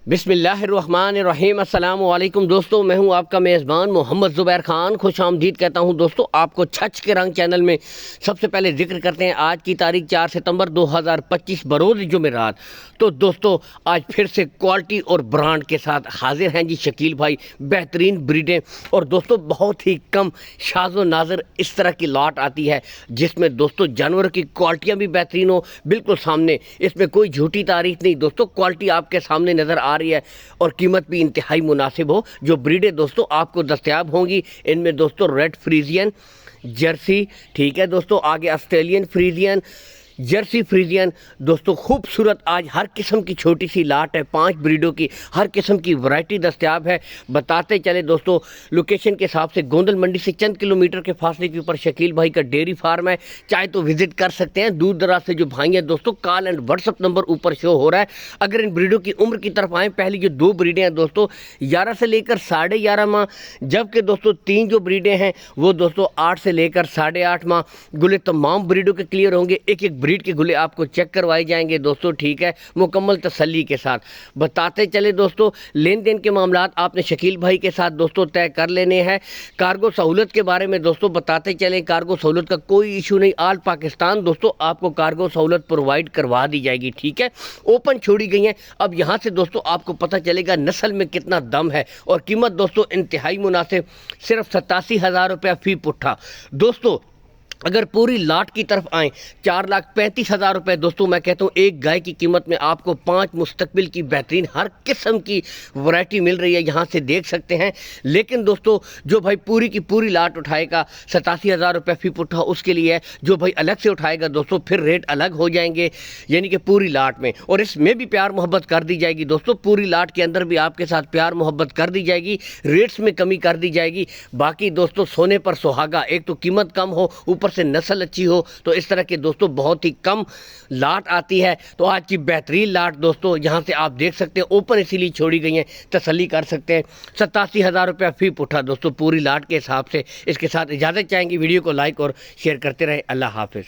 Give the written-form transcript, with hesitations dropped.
बिस्मिल्लाहिर्रहमानिर्रहीम। अस्सलाम वालेकुम दोस्तों, मैं हूं आपका मेज़बान मोहम्मद ज़ुबैर ख़ान। खुश आमदीद कहता हूं दोस्तों आपको छच के रंग चैनल में। सबसे पहले जिक्र करते हैं आज की तारीख 4 सितंबर 2025 बरोज़ जुमेरात। तो दोस्तों आज फिर से क्वालिटी और ब्रांड के साथ हाजिर हैं जी शकील भाई। बेहतरीन ब्रीडें और दोस्तों बहुत ही कम शाज़ो नाज़र इस तरह की लॉट आती है जिसमें दोस्तों जानवरों की क्वालिटियाँ भी बेहतरीन हो, बिल्कुल सामने। इसमें कोई झूठी तारीफ नहीं दोस्तों, क्वालिटी आपके सामने नज़र आ रही है और कीमत भी इंतहाई मुनासिब हो। जो ब्रीडें दोस्तों आपको दस्तयाब होंगी इनमें दोस्तों रेड फ्रीजियन, जर्सी, ठीक है दोस्तों, आगे ऑस्ट्रेलियन फ्रीजियन, जर्सी फ्रीजियन। दोस्तों खूबसूरत आज हर किस्म की छोटी सी लाट है, 5 ब्रीडों की हर किस्म की वैरायटी दस्तयाब है। बताते चले दोस्तों लोकेशन के हिसाब से गोंदल मंडी से चंद किलोमीटर के फासले के ऊपर शकील भाई का डेयरी फार्म है, चाहे तो विजिट कर सकते हैं। दूर दराज से जो भाई हैं दोस्तों, कॉल एंड व्हाट्सअप नंबर ऊपर शो हो रहा है। अगर इन ब्रीडों की उम्र की तरफ आएँ, पहली जो 2 ब्रीडें हैं दोस्तों 11 से लेकर 11.5 माह, जबकि दोस्तों 3 जो ब्रीडें हैं वो दोस्तों 8 से लेकर 8.5 माह। गुले तमाम ब्रीडों के क्लियर होंगे, एक एक ब्रीड के गुले आपको चेक करवाए जाएंगे दोस्तों, ठीक है, मुकम्मल तसल्ली के साथ। बताते चले दोस्तों लेन देन के मामलात आपने शकील भाई के साथ दोस्तों तय कर लेने हैं। कार्गो सहूलत के बारे में दोस्तों बताते चले, कार्गो सहूलत का कोई इशू नहीं। ऑल पाकिस्तान दोस्तों आपको कार्गो सहूलत प्रोवाइड करवा दी जाएगी, ठीक है। ओपन छोड़ी गई है। अब यहाँ से दोस्तों आपको पता चलेगा नस्ल में कितना दम है और कीमत दोस्तों इंतहाई मुनासिब, सिर्फ 87,000 रुपया फी पुट्ठा। दोस्तों अगर पूरी लाट की तरफ आएँ 4,35,000 रुपये दोस्तों, मैं कहता हूँ एक गाय की कीमत में आपको 5 मुस्तकबिल की बेहतरीन हर किस्म की वैरायटी मिल रही है, यहाँ से देख सकते हैं। लेकिन दोस्तों जो भाई पूरी की पूरी लाट उठाएगा 87,000 रुपये फी पुट्ठा उसके लिए है। जो भाई अलग से उठाएगा दोस्तों फिर रेट अलग हो जाएंगे, यानी कि पूरी लाट में। और इसमें भी प्यार मोहब्बत कर दी जाएगी दोस्तों, पूरी लाट के अंदर भी आपके साथ प्यार मोहब्बत कर दी जाएगी, रेट्स में कमी कर दी जाएगी। बाकी दोस्तों सोने पर सुहागा, एक तो कीमत कम हो ऊपर से नस्ल अच्छी हो, तो इस तरह के दोस्तों बहुत ही कम लाट आती है। तो आज की बेहतरीन लाट दोस्तों यहाँ से आप देख सकते हैं, ओपन इसीलिए छोड़ी गई है, तसल्ली कर सकते हैं। 87,000 रुपया फी पुट्ठा दोस्तों पूरी लाट के हिसाब से। इसके साथ इजाज़त चाहेंगे, वीडियो को लाइक और शेयर करते रहें। अल्लाह हाफिज़।